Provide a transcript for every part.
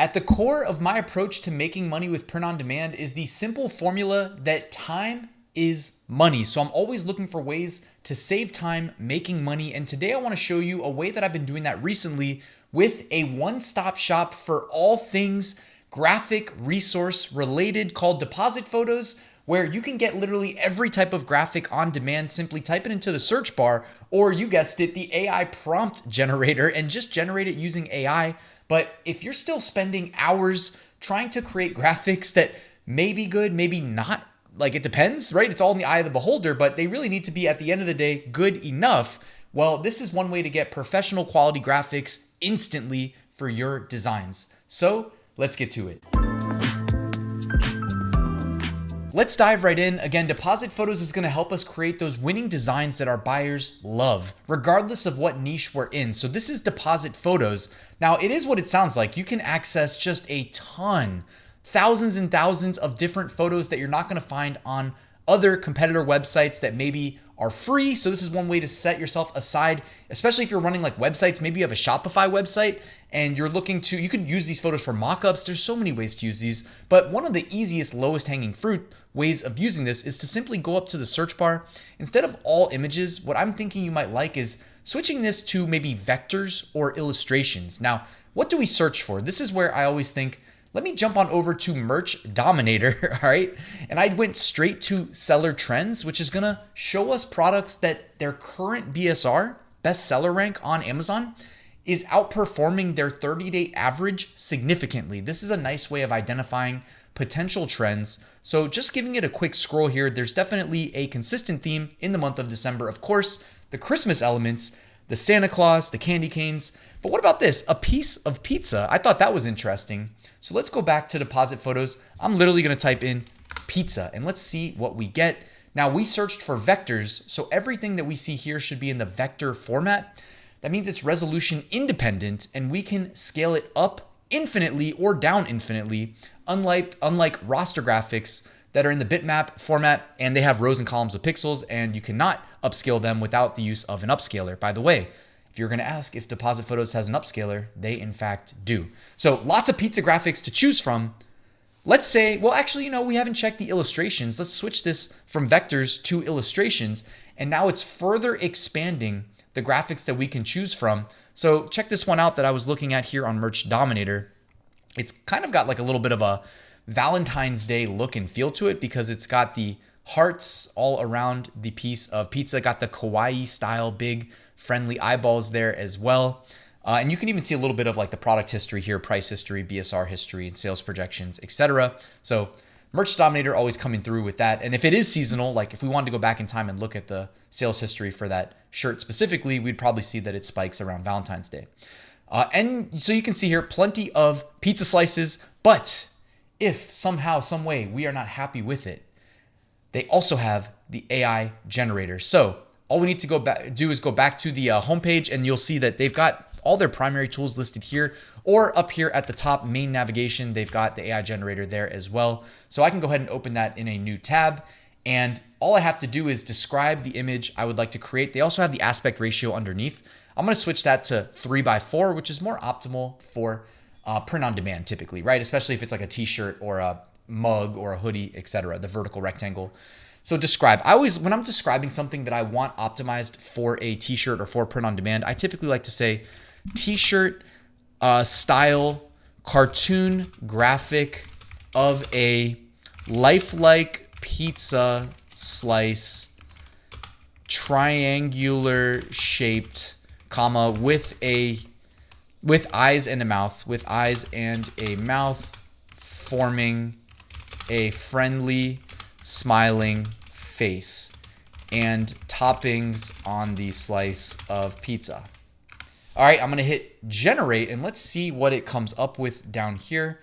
At the core of my approach to making money with print on demand is the simple formula that time is money. So I'm always looking for ways to save time making money. And today I want to show you a way that I've been doing that recently with a one-stop shop for all things graphic resource related called Depositphotos, where you can get literally every type of graphic on demand. Simply type it into the search bar, or you guessed it, the AI prompt generator, and just generate it using AI. But if you're still spending hours trying to create graphics that may be good, maybe not, like it depends, right? It's all in the eye of the beholder, but they really need to be, at the end of the day, good enough. Well, this is one way to get professional quality graphics instantly for your designs. So let's get to it. Let's dive right in. Again, Depositphotos is going to help us create those winning designs that our buyers love, regardless of what niche we're in. So this is Depositphotos. Now, it is what it sounds like. You can access just a ton, thousands and thousands of different photos that you're not going to find on other competitor websites that maybe are free. So this is one way to set yourself aside, especially if you're running like websites. Maybe you have a Shopify website and you're looking to, you could use these photos for mockups. There's so many ways to use these, but one of the easiest, lowest hanging fruit ways of using this is to simply go up to the search bar. Instead of all images, what I'm thinking you might like is switching this to maybe vectors or illustrations. Now, what do we search for? This is where I always think, let me jump on over to Merch Dominator, all right? And I went straight to Seller Trends, which is gonna show us products that their current BSR, best seller rank on Amazon, is outperforming their 30-day average significantly. This is a nice way of identifying potential trends. So just giving it a quick scroll here, there's definitely a consistent theme in the month of December. Of course, the Christmas elements, the Santa Claus, the candy canes. But what about this? A piece of pizza. I thought that was interesting. So let's go back to Depositphotos. I'm literally going to type in pizza and let's see what we get. Now we searched for vectors. So everything that we see here should be in the vector format. That means it's resolution independent and we can scale it up infinitely or down infinitely, unlike roster graphics that are in the bitmap format and they have rows and columns of pixels and you cannot upscale them without the use of an upscaler. By the way, if you're going to ask if Depositphotos has an upscaler, they in fact do. So lots of pizza graphics to choose from. Let's say, well, actually, we haven't checked the illustrations. Let's switch this from vectors to illustrations. And now it's further expanding the graphics that we can choose from. So check this one out that I was looking at here on Merch Dominator. It's kind of got like a little bit of a Valentine's Day look and feel to it because it's got the hearts all around the piece of pizza, got the kawaii style, big friendly eyeballs there as well. And you can even see a little bit of like the product history here, price history, BSR history, and sales projections, etc. So Merch Dominator always coming through with that. And if it is seasonal, like if we wanted to go back in time and look at the sales history for that shirt specifically, we'd probably see that it spikes around Valentine's Day. And so you can see here plenty of pizza slices, but if somehow, some way we are not happy with it, they also have the AI generator. So all we need to do is go back to the homepage and you'll see that they've got all their primary tools listed here, or up here at the top main navigation, they've got the AI generator there as well. So I can go ahead and open that in a new tab. And all I have to do is describe the image I would like to create. They also have the aspect ratio underneath. I'm going to switch that to 3:4, which is more optimal for print on demand typically, right? Especially if it's like a t-shirt or a mug or a hoodie, etc. The vertical rectangle. So describe. When I'm describing something that I want optimized for a t-shirt or for print on demand, I typically like to say t-shirt style cartoon graphic of a lifelike pizza slice, triangular shaped, comma, with eyes and a mouth, forming a friendly smiling face and toppings on the slice of pizza. All right, I'm gonna hit generate and let's see what it comes up with down here.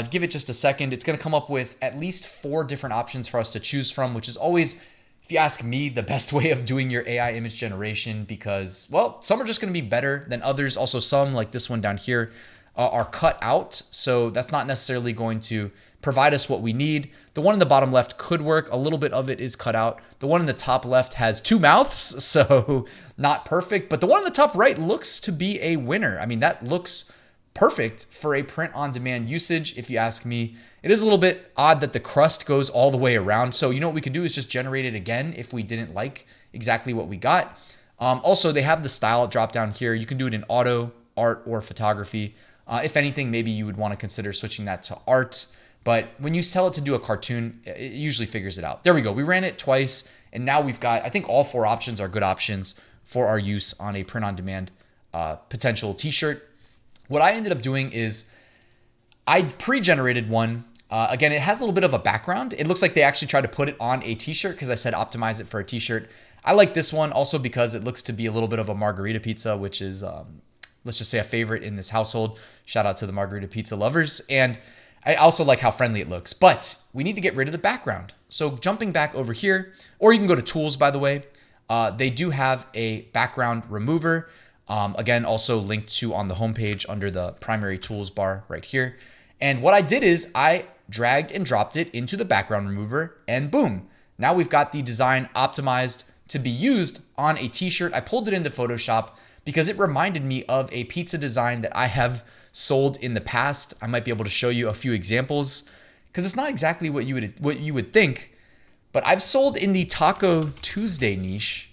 Give it just a second. It's gonna come up with at least 4 different options for us to choose from, which is always, if you ask me, the best way of doing your AI image generation because, well, some are just gonna be better than others. Also some, like this one down here, are cut out. So that's not necessarily going to provide us what we need. The one in the bottom left could work. A little bit of it is cut out. The one in the top left has 2 mouths, so not perfect. But the one in the top right looks to be a winner. I mean, that looks perfect for a print-on-demand usage, if you ask me. It is a little bit odd that the crust goes all the way around. So what we could do is just generate it again if we didn't like exactly what we got. Also, they have the style drop down here. You can do it in auto, art, or photography. If anything, maybe you would want to consider switching that to art. But when you tell it to do a cartoon, it usually figures it out. There we go. We ran it twice, and now we've got, I think all 4 options are good options for our use on a print-on-demand potential t-shirt. What I ended up doing is I pre-generated one. Again, it has a little bit of a background. It looks like they actually tried to put it on a t-shirt because I said optimize it for a t-shirt. I like this one also because it looks to be a little bit of a margarita pizza, which is, let's just say, a favorite in this household. Shout out to the margarita pizza lovers. And I also like how friendly it looks, but we need to get rid of the background. So jumping back over here, or you can go to tools, by the way. They do have a background remover. Again, also linked to on the homepage under the primary tools bar right here. And what I did is I dragged and dropped it into the background remover, and boom. Now we've got the design optimized to be used on a t-shirt. I pulled it into Photoshop because it reminded me of a pizza design that I have sold in the past. I might be able to show you a few examples because it's not exactly what you would think, but I've sold in the Taco Tuesday niche.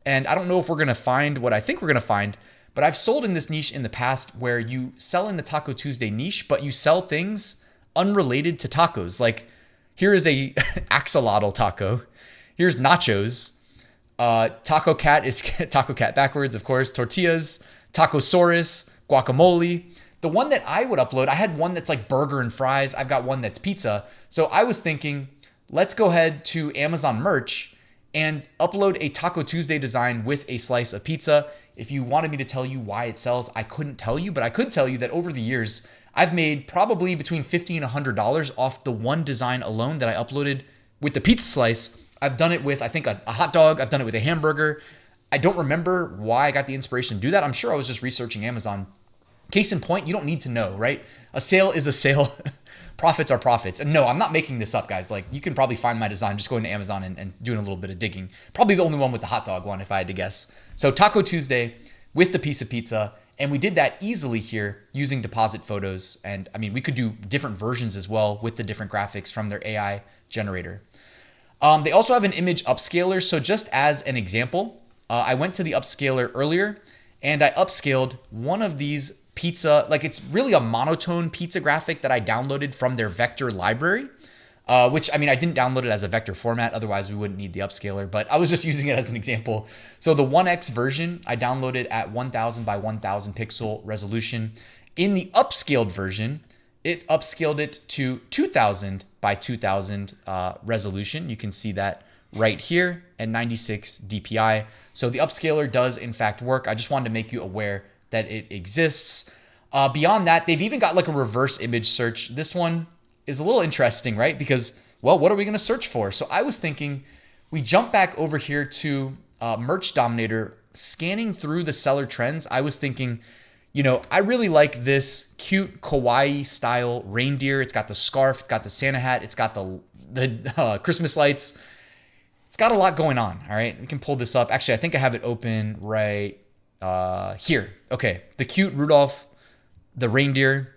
And I don't know if we're going to find what I think we're going to find, but I've sold in this niche in the past where you sell in the Taco Tuesday niche, but you sell things unrelated to tacos. Like here is a axolotl taco. Here's nachos. Taco Cat is Taco Cat backwards, of course. Tortillas, Tacosaurus, guacamole. The one that I would upload, I had one that's like burger and fries. I've got one that's pizza. So I was thinking, let's go ahead to Amazon merch and upload a Taco Tuesday design with a slice of pizza. If you wanted me to tell you why it sells, I couldn't tell you, but I could tell you that over the years, I've made probably between $50 and $100 off the one design alone that I uploaded with the pizza slice. I've done it with, I think, a hot dog. I've done it with a hamburger. I don't remember why I got the inspiration to do that. I'm sure I was just researching Amazon. Case in point, you don't need to know, right? A sale is a sale. Profits are profits. And no, I'm not making this up, guys. Like, you can probably find my design just going to Amazon and doing a little bit of digging. Probably the only one with the hot dog one, if I had to guess. So Taco Tuesday with the piece of pizza. And we did that easily here using Depositphotos. And I mean, we could do different versions as well with the different graphics from their AI generator. They also have an image upscaler. So just as an example, I went to the upscaler earlier and I upscaled one of these pizza, like it's really a monotone pizza graphic that I downloaded from their vector library, which I mean, I didn't download it as a vector format. Otherwise we wouldn't need the upscaler, but I was just using it as an example. So the 1x version I downloaded at 1000 by 1000 pixel resolution. In the upscaled version, it upscaled it to 2000 by 2000 resolution. You can see that right here at 96 DPI. So the upscaler does in fact work. I just wanted to make you aware that it exists. Beyond that, they've even got like a reverse image search. This one is a little interesting, right? Because, well, what are we gonna search for? So I was thinking we jump back over here to Merch Dominator, scanning through the seller trends. I was thinking, you know, I really like this cute kawaii style reindeer. It's got the scarf, it's got the Santa hat, it's got the Christmas lights. It's got a lot going on, all right? We can pull this up. Actually, I think I have it open right here. Okay, the cute Rudolph, the reindeer.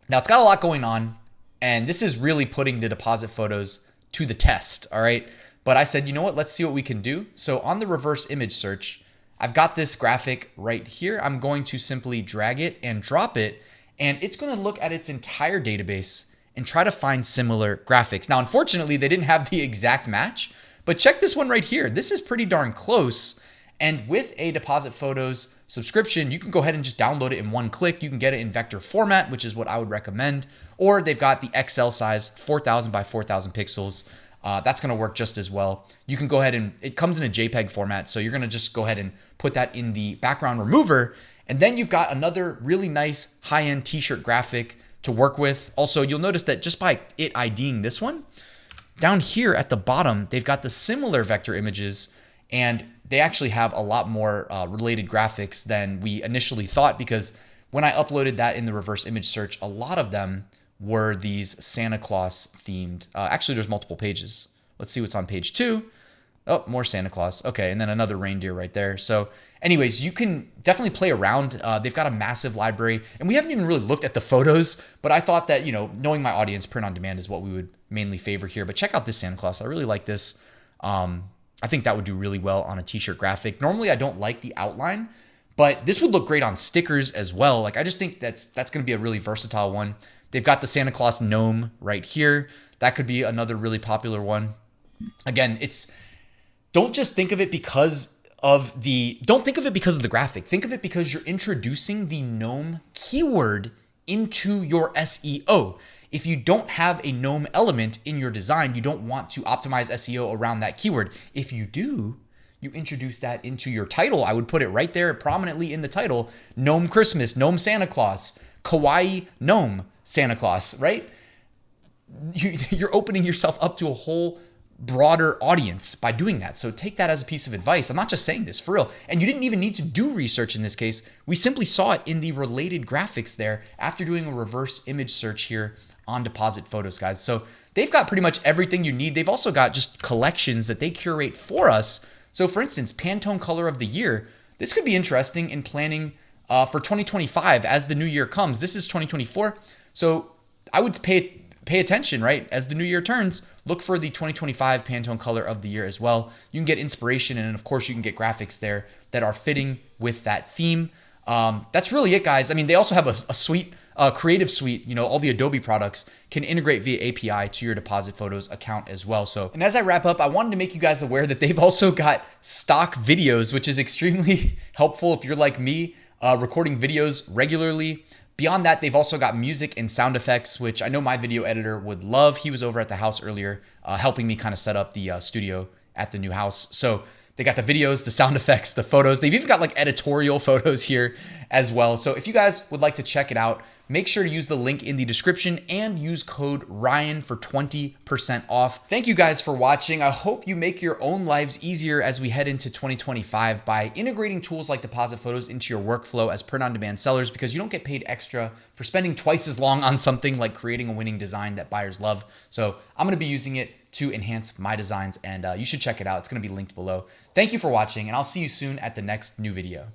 Now it's got a lot going on, and this is really putting the Depositphotos to the test, all right? But I said, you know what, let's see what we can do. So on the reverse image search, I've got this graphic right here. I'm going to simply drag it and drop it, and it's gonna look at its entire database and try to find similar graphics. Now, unfortunately, they didn't have the exact match, but check this one right here. This is pretty darn close. And with a Depositphotos subscription, you can go ahead and just download it in one click. You can get it in vector format, which is what I would recommend. Or they've got the XL size, 4000 by 4000 pixels. That's gonna work just as well. You can go ahead and, it comes in a JPEG format, so you're gonna just go ahead and put that in the background remover. And then you've got another really nice high-end t-shirt graphic to work with. Also, you'll notice that just by it IDing this one, down here at the bottom, they've got the similar vector images, and they actually have a lot more related graphics than we initially thought, because when I uploaded that in the reverse image search, a lot of them were these Santa Claus themed. Actually, there's multiple pages. Let's see what's on page 2. Oh, more Santa Claus. Okay, and then another reindeer right there. So anyways, you can definitely play around. They've got a massive library, and we haven't even really looked at the photos, but I thought that, knowing my audience, print on demand is what we would mainly favor here. But check out this Santa Claus. I really like this. I think that would do really well on a t-shirt graphic. Normally, I don't like the outline, but this would look great on stickers as well. Like, I just think that's going to be a really versatile one. They've got the Santa Claus gnome right here. That could be another really popular one. Again, don't just think of it because of the graphic. Think of it because you're introducing the gnome keyword into your SEO. If you don't have a gnome element in your design, you don't want to optimize SEO around that keyword. If you do, you introduce that into your title. I would put it right there prominently in the title: Gnome Christmas, Gnome Santa Claus, Kawaii Gnome Santa Claus, right? You're opening yourself up to a whole broader audience by doing that. So take that as a piece of advice. I'm not just saying this, for real. And you didn't even need to do research in this case. We simply saw it in the related graphics there after doing a reverse image search here on Depositphotos, guys. So they've got pretty much everything you need. They've also got just collections that they curate for us. So for instance, Pantone Color of the Year. This could be interesting in planning for 2025 as the new year comes. This is 2024. So I would pay attention, right? As the new year turns, look for the 2025 Pantone Color of the Year as well. You can get inspiration, and of course you can get graphics there that are fitting with that theme. That's really it, guys. I mean, they also have a suite, creative suite, all the Adobe products can integrate via API to your Depositphotos account as well. So, and as I wrap up, I wanted to make you guys aware that they've also got stock videos, which is extremely helpful if you're like me, recording videos regularly. Beyond that, they've also got music and sound effects, which I know my video editor would love. He was over at the house earlier, helping me kind of set up the studio at the new house. So they got the videos, the sound effects, the photos. They've even got like editorial photos here as well. So if you guys would like to check it out, make sure to use the link in the description and use code Ryan for 20% off. Thank you guys for watching. I hope you make your own lives easier as we head into 2025 by integrating tools like Depositphotos into your workflow as print-on-demand sellers, because you don't get paid extra for spending twice as long on something like creating a winning design that buyers love. So I'm going to be using it to enhance my designs, and you should check it out. It's going to be linked below. Thank you for watching, and I'll see you soon at the next new video.